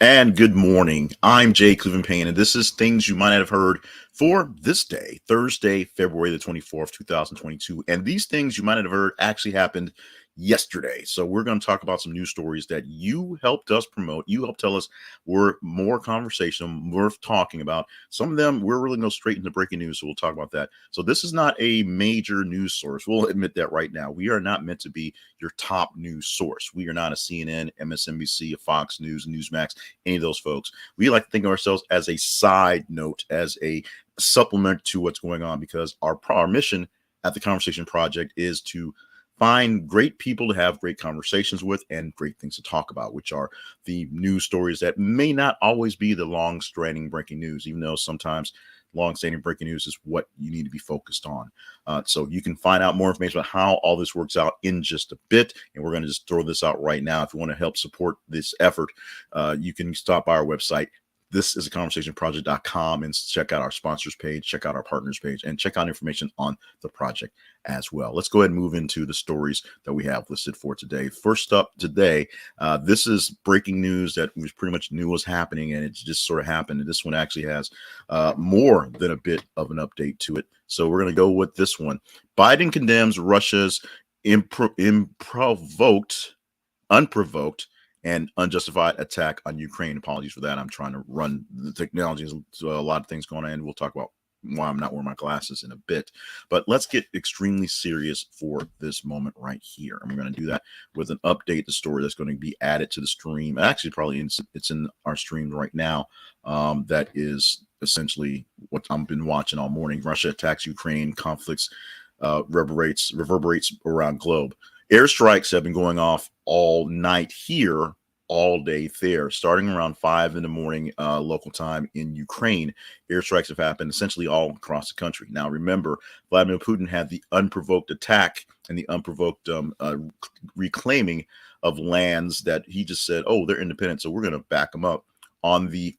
And good morning. I'm Jay Cleveland Payne, and this is things you might not have heard for this day, Thursday, February the 24th, 2022. And these things you might not have heard actually happened yesterday. So we're going to talk about some news stories that you helped us promote. You helped tell us were more conversation, worth talking about. Some of them we're really going straight into breaking news, so we'll talk about that. So this is not a major news source. We'll admit that right now. We are not meant to be your top news source. We are not a CNN, MSNBC, a Fox News, Newsmax, any of those folks. We like to think of ourselves as a side note, as a supplement to what's going on, because our mission at the Conversation Project is to find great people to have great conversations with and great things to talk about, which are the news stories that may not always be the long-standing breaking news, even though sometimes long-standing breaking news is what you need to be focused on. So you can find out more information about how all this works out in just a bit, and we're going to just throw this out right now. If you want to help support this effort, you can stop by our website. This is a conversationproject.com and check out our sponsors page, check out our partners page, and check out information on the project as well. Let's go ahead and move into the stories that we have listed for today. First up today, this is breaking news that we pretty much knew was happening, and it just sort of happened. And this one actually has more than a bit of an update to it. So we're going to go with this one. Biden condemns Russia's unprovoked and unjustified attack on Ukraine. Apologies for that. I'm trying to run the technology. So a lot of things going on. We'll talk about why I'm not wearing my glasses in a bit. But let's get extremely serious for this moment right here. I'm going to do that with an update, the story that's going to be added to the stream. Actually, probably it's in our stream right now. That is essentially what I've been watching all morning. Russia attacks Ukraine, conflicts reverberates around globe. Airstrikes have been going off all night here, all day there, starting around 5 in the morning local time in Ukraine. Airstrikes have happened essentially all across the country. Now, remember, Vladimir Putin had the unprovoked attack and the unprovoked reclaiming of lands that he just said, oh, they're independent, so we're going to back them up on the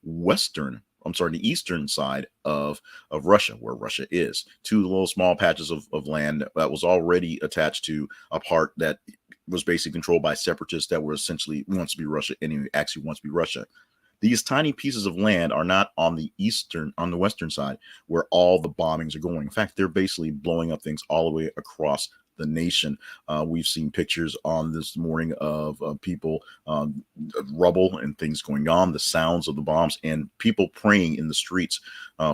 the eastern side of Russia, where Russia is. Two little small patches of land that was already attached to a part that was basically controlled by separatists that were essentially wants to be Russia anyway, actually wants to be Russia. These tiny pieces of land are not on the western side where all the bombings are going. In fact, they're basically blowing up things all the way across the nation. We've seen pictures on this morning of people, rubble and things going on, the sounds of the bombs, and people praying in the streets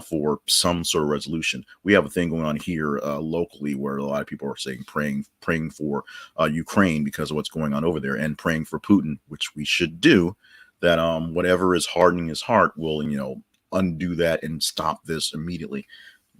for some sort of resolution. We have a thing going on here locally where a lot of people are saying praying for Ukraine because of what's going on over there, and praying for Putin, which we should do. That whatever is hardening his heart will, undo that and stop this immediately.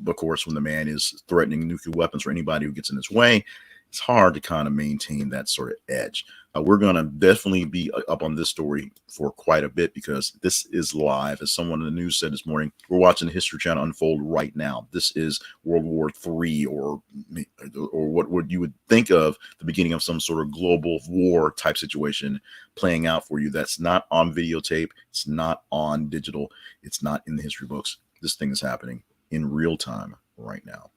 Of course, when the man is threatening nuclear weapons for anybody who gets in his way, it's hard to kind of maintain that sort of edge. We're going to definitely be up on this story for quite a bit because this is live. As someone in the news said this morning, we're watching the History Channel unfold right now. This is World War III, or what you would think of the beginning of some sort of global war type situation playing out for you. That's not on videotape. It's not on digital. It's not in the history books. This thing is happening in real time right now.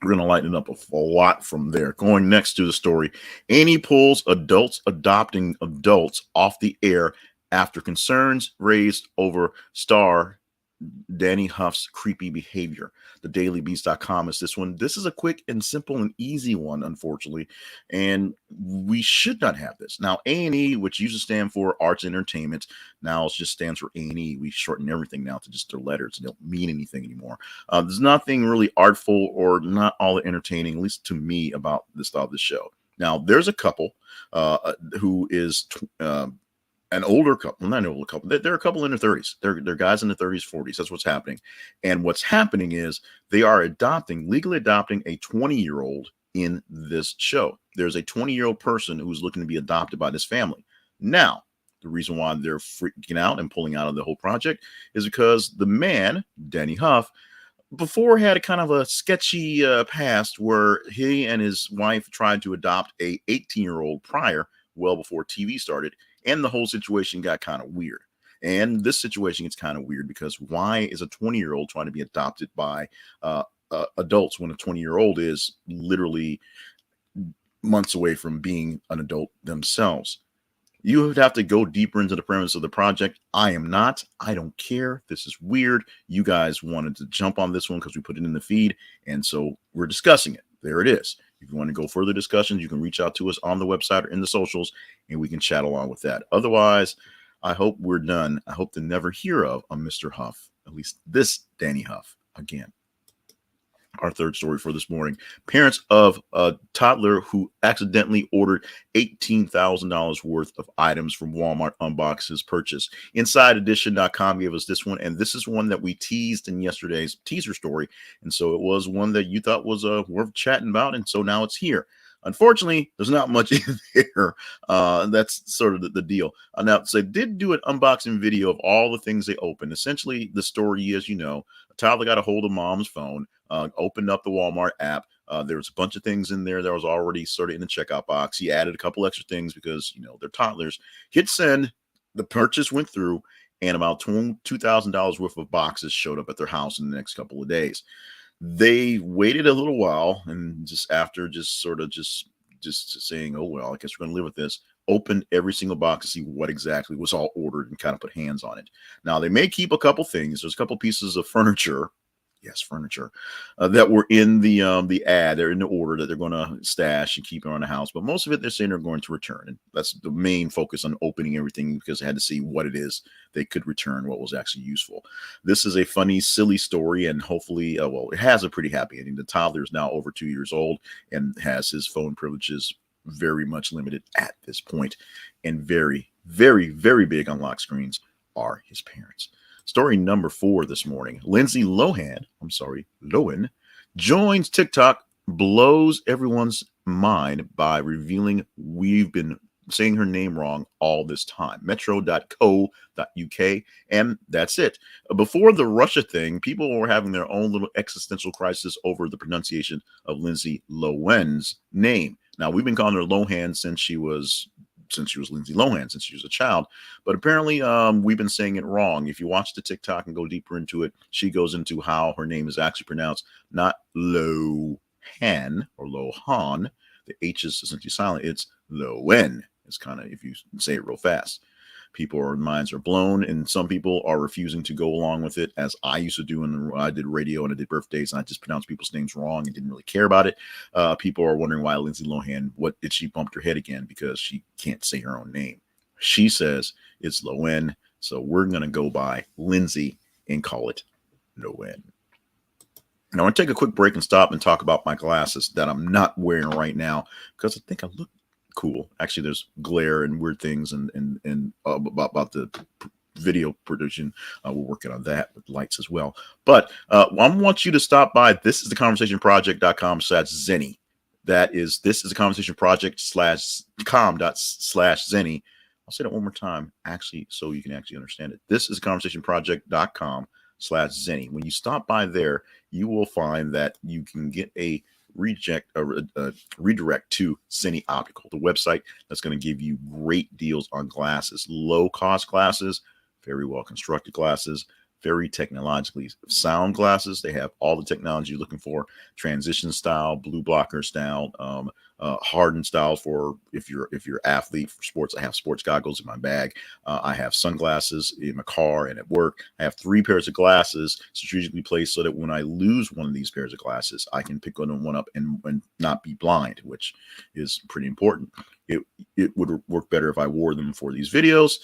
We're going to lighten it up a lot from there. Going next to the story, Annie pulls adults adopting adults off the air after concerns raised over star Danny Huff's creepy behavior. TheDailyBeast.com is this one. This is a quick and simple and easy one, unfortunately, and we should not have this. Now, A&E, which used to stand for Arts and Entertainment, now it just stands for A&E. We shorten everything now to just their letters. They don't mean anything anymore. There's nothing really artful or not all entertaining, at least to me, about this style of the show. Now, there's a couple who is an older couple, not an older couple. They're a couple in their 30s. They're guys in their 30s, 40s. That's what's happening. And what's happening is they are legally adopting a 20-year-old in this show. There's a 20-year-old person who's looking to be adopted by this family. Now, the reason why they're freaking out and pulling out of the whole project is because the man, Danny Huff, before had a kind of a sketchy past where he and his wife tried to adopt a 18-year-old prior, well before TV started. And the whole situation got kind of weird. And this situation gets kind of weird because why is a 20-year-old trying to be adopted by adults when a 20-year-old is literally months away from being an adult themselves? You would have to go deeper into the premise of the project. I am not. I don't care. This is weird. You guys wanted to jump on this one because we put it in the feed. And so we're discussing it. There it is. If you want to go further discussions, you can reach out to us on the website or in the socials, and we can chat along with that. Otherwise, I hope we're done. I hope to never hear of a Mr. Huff, at least this Danny Huff, again. Our third story for this morning. Parents of a toddler who accidentally ordered $18,000 worth of items from Walmart unbox his purchase. InsideEdition.com gave us this one, and this is one that we teased in yesterday's teaser story. And so it was one that you thought was worth chatting about, and so now it's here. Unfortunately, there's not much in there. That's sort of the deal. Now, so they did do an unboxing video of all the things they opened. Essentially, the story, as you know, a toddler got a hold of mom's phone, opened up the Walmart app. There was a bunch of things in there that was already sort of in the checkout box. He added a couple extra things because, you know, they're toddlers. Hit send. The purchase went through, and about $2,000 worth of boxes showed up at their house in the next couple of days. They waited a little while, and just after just saying, oh, well, I guess we're going to live with this, opened every single box to see what exactly was all ordered and kind of put hands on it. Now, they may keep a couple things. There's a couple pieces of furniture. Yes, furniture that were in the ad. They're in the order that they're going to stash and keep around the house. But most of it, they're saying they're going to return. And that's the main focus on opening everything because they had to see what it is they could return, what was actually useful. This is a funny, silly story, and hopefully, well, it has a pretty happy ending. The toddler is now over 2 years old and has his phone privileges very much limited at this point. And very, very, very big on lock screens are his parents. Story number 4 this morning. Lindsay Lohan, joins TikTok, blows everyone's mind by revealing we've been saying her name wrong all this time. Metro.co.uk, and that's it. Before the Russia thing, people were having their own little existential crisis over the pronunciation of Lindsay Lohan's name. Now, we've been calling her Lohan since she was Lindsay Lohan, since she was a child. But apparently we've been saying it wrong. If you watch the TikTok and go deeper into it, she goes into how her name is actually pronounced not Lohan or Lohan. The H is essentially silent. It's Lowen. It's kind of, if you say it real fast. People's minds are blown, and some people are refusing to go along with it, as I used to do when I did radio and I did birthdays, and I just pronounced people's names wrong and didn't really care about it. People are wondering why Lindsay Lohan, what did she bump her head again because she can't say her own name? She says it's Lowen, so we're going to go by Lindsay and call it Lowen. Now, I want to take a quick break and stop and talk about my glasses that I'm not wearing right now because I think I look cool. Actually, there's glare and weird things and about the video production. We're working on that with lights as well. But I want you to stop by. This is the conversationproject.com/Zenny. That is, this is the conversationproject.com/Zenny. I'll say that one more time, actually, so you can actually understand it. This is conversationproject.com/Zenny. When you stop by there, you will find that you can get a redirect to Zenny Optical, the website that's going to give you great deals on glasses, low cost glasses, very well constructed glasses, very technologically sound glasses. They have all the technology you're looking for: transition style, blue blocker style, hardened style for if you're athlete for sports. I have sports goggles in my bag. I have sunglasses in my car and at work. I have 3 pairs of glasses strategically placed so that when I lose one of these pairs of glasses, I can pick one up and not be blind, which is pretty important. It would work better if I wore them for these videos.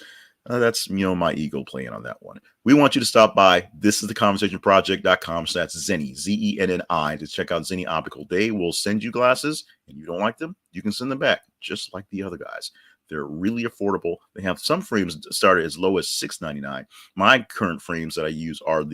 That's, my ego playing on that one. We want you to stop by. This is the conversationproject.com/Zenny, Zenni, to check out Zenny Optical. They will send you glasses, and you don't like them, you can send them back, just like the other guys. They're really affordable. They have some frames started as low as $6.99. My current frames that I use are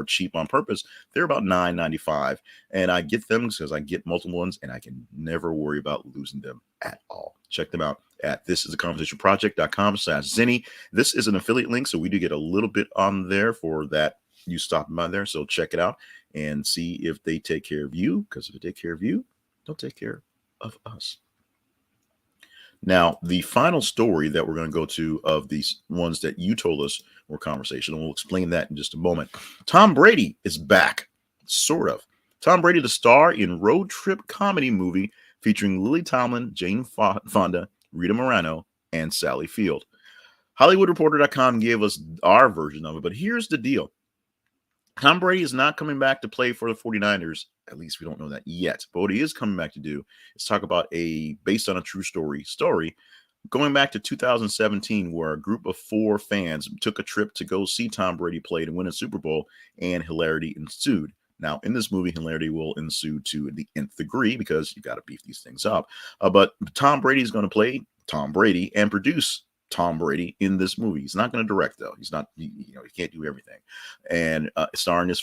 cheap on purpose. They're about $9.95, and I get them because I get multiple ones, and I can never worry about losing them at all. Check them out at thisistheconversationproject.com/Zenny. This is an affiliate link, so we do get a little bit on there for that. You stopping by there, so check it out and see if they take care of you, because if they take care of you, they'll take care of us. Now, the final story that we're going to go to of these ones that you told us were conversational, we'll explain that in just a moment. Tom Brady is back, sort of. Tom Brady, the star in road trip comedy movie featuring Lily Tomlin, Jane Fonda, Rita Moreno, and Sally Field. HollywoodReporter.com gave us our version of it, but here's the deal. Tom Brady is not coming back to play for the 49ers. At least we don't know that yet. But what he is coming back to do is talk about based on a true story going back to 2017, where a group of 4 fans took a trip to go see Tom Brady play to win a Super Bowl, and hilarity ensued. Now, in this movie, hilarity will ensue to the nth degree because you got to beef these things up. But Tom Brady is going to play Tom Brady and produce Tom Brady in this movie. He's not going to direct, though. He's not, he can't do everything. And starring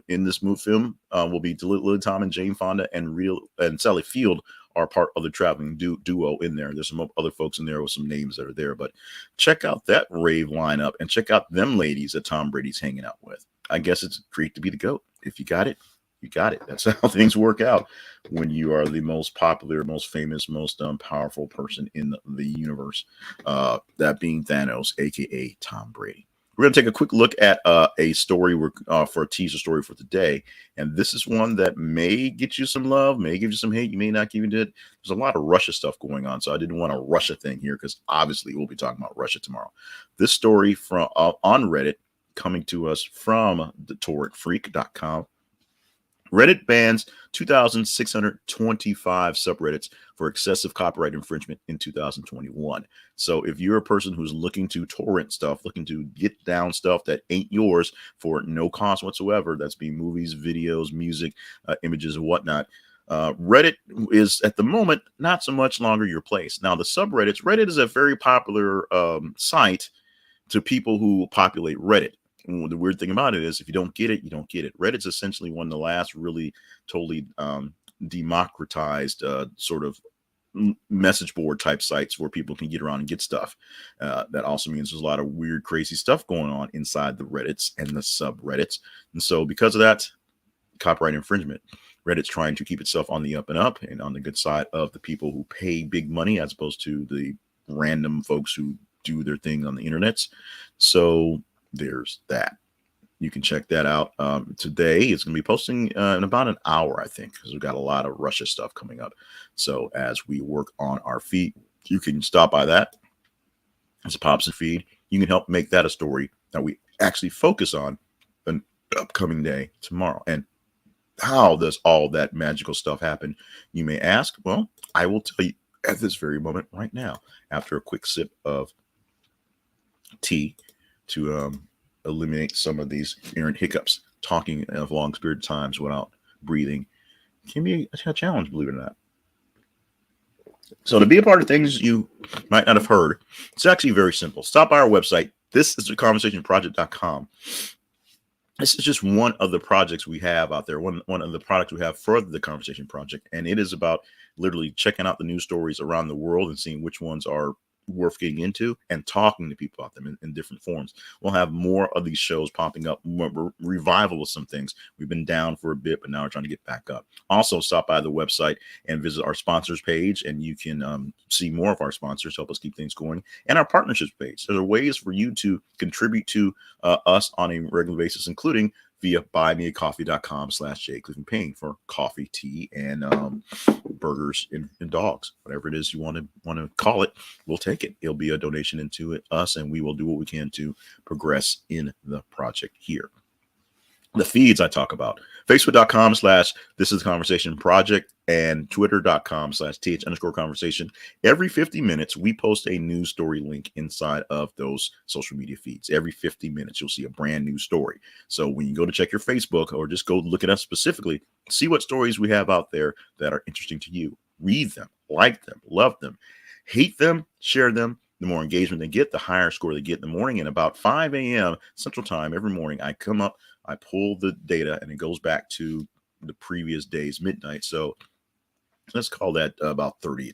in this movie film will be Lily Tom and Jane Fonda and Sally Field are part of the traveling duo in there. There's some other folks in there with some names that are there, but check out that rave lineup and check out them ladies that Tom Brady's hanging out with. I guess it's great to be the GOAT. If you got it, you got it. That's how things work out when you are the most popular, most famous, most powerful person in the universe. That being Thanos, aka Tom Brady. We're going to take a quick look at a story for a teaser story for today. And this is one that may get you some love, may give you some hate. You may not give it. There's a lot of Russia stuff going on. So I didn't want a Russia thing here because obviously we'll be talking about Russia tomorrow. This story from on Reddit coming to us from the torrentfreak.com. Reddit bans 2,625 subreddits for excessive copyright infringement in 2021. So if you're a person who's looking to torrent stuff, looking to get down stuff that ain't yours for no cost whatsoever, that's being movies, videos, music, images, and whatnot, Reddit is at the moment not so much longer your place. Now, the subreddits, Reddit is a very popular site to people who populate Reddit. And the weird thing about it is if you don't get it, you don't get it. Reddit's essentially one of the last really totally democratized sort of message board type sites where people can get around and get stuff. That also means there's a lot of weird, crazy stuff going on inside the Reddits and the subreddits. And so because of that, copyright infringement, Reddit's trying to keep itself on the up and up and on the good side of the people who pay big money as opposed to the random folks who do their thing on the internets. So there's that. You can check that out today. It's going to be posting in about an hour, I think, because we've got a lot of Russia stuff coming up. So as we work on our feed, you can stop by that. As a pops and feed, you can help make that a story that we actually focus on an upcoming day tomorrow. And how does all that magical stuff happen, you may ask? Well, I will tell you at this very moment right now, after a quick sip of tea to eliminate some of these errant hiccups. Talking of long period of times without breathing can be a challenge, believe it or not. So to be a part of things you might not have heard, it's actually very simple. Stop by our website. This is theconversationproject.com. This is just one of the projects we have out there, one of the products we have for the Conversation Project. And it is about literally checking out the news stories around the world and seeing which ones are worth getting into and talking to people about them in different forms. We'll have more of these shows popping up, more revival of some things. We've been down for a bit, but now we're trying to get back up. Also, stop by the website and visit our sponsors page, and you can see more of our sponsors, help us keep things going, and our partnerships page. So there are ways for you to contribute to us on a regular basis, including via buymeacoffee.com/JayCliffordPayne for coffee, tea, and burgers and dogs, whatever it is you want to call it. We'll take it. It'll be a donation into us, and we will do what we can to progress in the project here. The feeds I talk about, Facebook.com/This Is the Conversation Project and Twitter.com/TH_conversation. Every 50 minutes, we post a news story link inside of those social media feeds. Every 50 minutes, you'll see a brand new story. So when you go to check your Facebook or just go look at us specifically, see what stories we have out there that are interesting to you. Read them, like them, love them, hate them, share them. The more engagement they get, the higher score they get in the morning. And about 5 a.m. Central Time every morning, I come up, I pull the data, and it goes back to the previous day's midnight. So let's call that about 30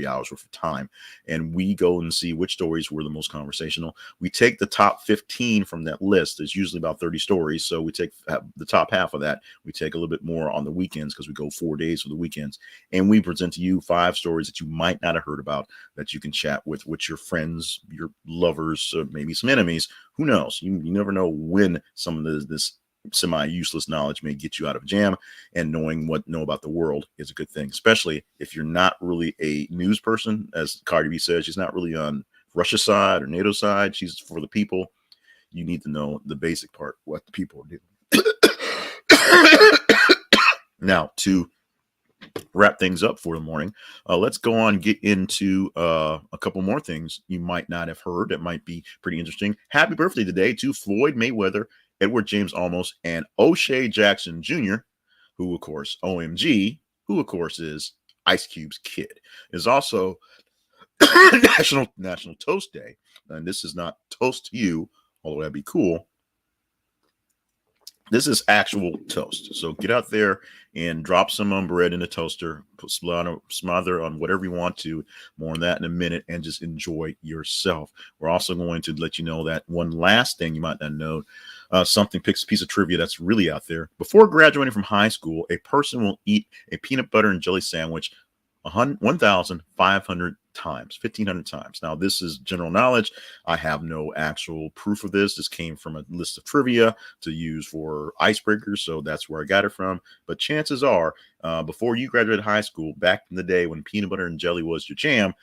hours worth of time. And we go and see which stories were the most conversational. We take the top 15 from that list. There's usually about 30 stories. So we take the top half of that. We take a little bit more on the weekends because we go 4 days for the weekends. And we present to you 5 stories that you might not have heard about that you can chat with your friends, your lovers, maybe some enemies. Who knows? You never know when some of this semi-useless knowledge may get you out of a jam, and knowing what know about the world is a good thing, especially if you're not really a news person. As Cardi B says, she's not really on Russia side or NATO side. She's for the people. You need to know the basic part, what the people are doing. Now, to wrap things up for the morning, let's go on get into a couple more things you might not have heard that might be pretty interesting. Happy birthday today to Floyd Mayweather, Edward James Olmos, and O'Shea Jackson Jr., who, of course, OMG, who, of course, is Ice Cube's kid. Is also National Toast Day. And this is not toast to you, although that'd be cool. This is actual toast. So get out there and drop some bread in the toaster, smother on whatever you want to. More on that in a minute, and just enjoy yourself. We're also going to let you know that one last thing you might not know, piece of trivia that's really out there. Before graduating from high school, a person will eat a peanut butter and jelly sandwich 1,500 times, 1,500 times. Now, this is general knowledge. I have no actual proof of this. This came from a list of trivia to use for icebreakers, so that's where I got it from. But chances are, before you graduated high school, back in the day when peanut butter and jelly was your jam,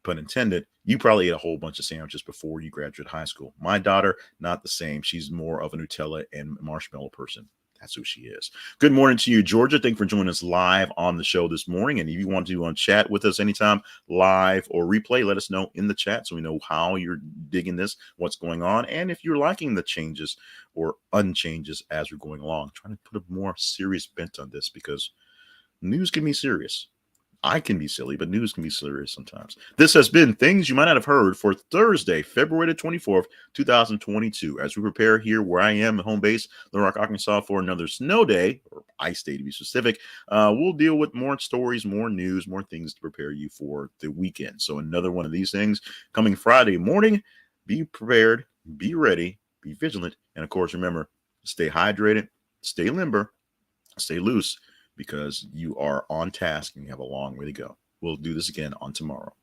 pun intended, you probably ate a whole bunch of sandwiches before you graduated high school. My daughter, not the same. She's more of a Nutella and marshmallow person. That's who she is. Good morning to you, Georgia. Thank you for joining us live on the show this morning. And if you want to chat with us anytime, live or replay, let us know in the chat so we know how you're digging this, what's going on, and if you're liking the changes or unchanges as we're going along. I'm trying to put a more serious bent on this because news can be serious. I can be silly, but news can be serious sometimes. This has been Things You Might Not Have Heard for Thursday, February the 24th, 2022. As we prepare here where I am, home base, Little Rock, Arkansas, for another snow day, or ice day to be specific, we'll deal with more stories, more news, more things to prepare you for the weekend. So another one of these things coming Friday morning. Be prepared, be ready, be vigilant, and of course, remember, stay hydrated, stay limber, stay loose, because you are on task and you have a long way to go. We'll do this again on tomorrow.